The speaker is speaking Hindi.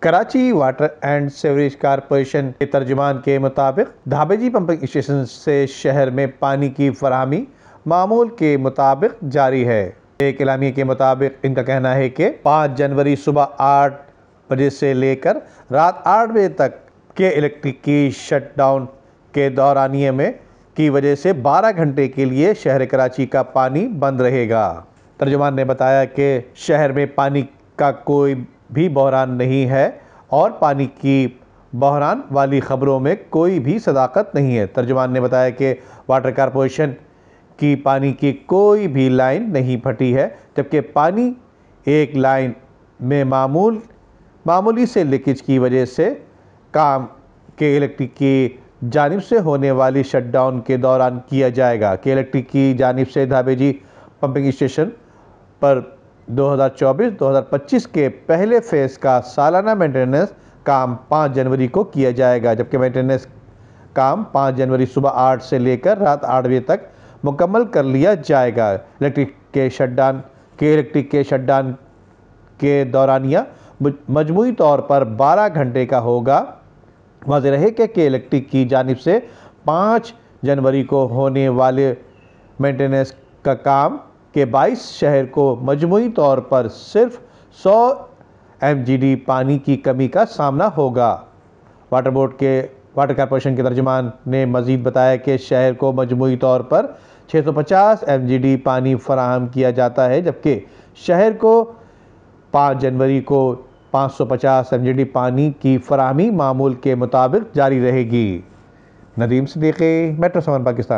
Karachi water and sewerage corporation के तर्जुमान के मुताबिक धाबेजी पंपिंग स्टेशन से शहर में पानी की फराहमी मामूल के मुताबिक जारी है। एक एलामिया के मुताबिक इनका कहना है कि 5 जनवरी सुबह 8 बजे से लेकर रात 8 बजे तक के इलेक्ट्रिक की शटडाउन के दौरानिये में की वजह से 12 घंटे के लिए शहर कराची का पानी बंद रहेगा। तर्जुमान ने बताया कि शहर में पानी का कोई भी बहरान नहीं है और पानी की बहरान वाली ख़बरों में कोई भी सदाकत नहीं है। तर्जुमान ने बताया कि वाटर कारपोरेशन की पानी की कोई भी लाइन नहीं फटी है, जबकि पानी एक लाइन में मामूली से लीकेज की वजह से काम के इलेक्ट्रिक की जानिब से होने वाली शटडाउन के दौरान किया जाएगा कि इलेक्ट्रिक की जानिब से धाबेजी पंपिंग स्टेशन पर 2024-2025 के पहले फ़ेज़ का सालाना मेंटेनेंस काम 5 जनवरी को किया जाएगा, जबकि मेंटेनेंस काम 5 जनवरी सुबह 8 से लेकर रात 8 बजे तक मुकम्मल कर लिया जाएगा। इलेक्ट्रिक के शटडाउन के दौरानिया मजमूई तौर पर 12 घंटे का होगा। वाज़ेह रहे कि इलेक्ट्रिक की जानिब से 5 जनवरी को होने वाले मेंटेनेंस का काम के 22 शहर को मजमूई तौर पर सिर्फ 100 MGD पानी की कमी का सामना होगा। वाटर कारपोरेशन के तर्जुमान ने मज़ीद बताया कि शहर को मजमूई तौर पर 650 MGD पानी फराहम किया जाता है, जबकि शहर को 5 जनवरी को 550 MGD पानी की फराहमी मामूल के मुताबिक जारी रहेगी। नदीम सिद्दीकी, मेट्रो 7 पाकिस्तान।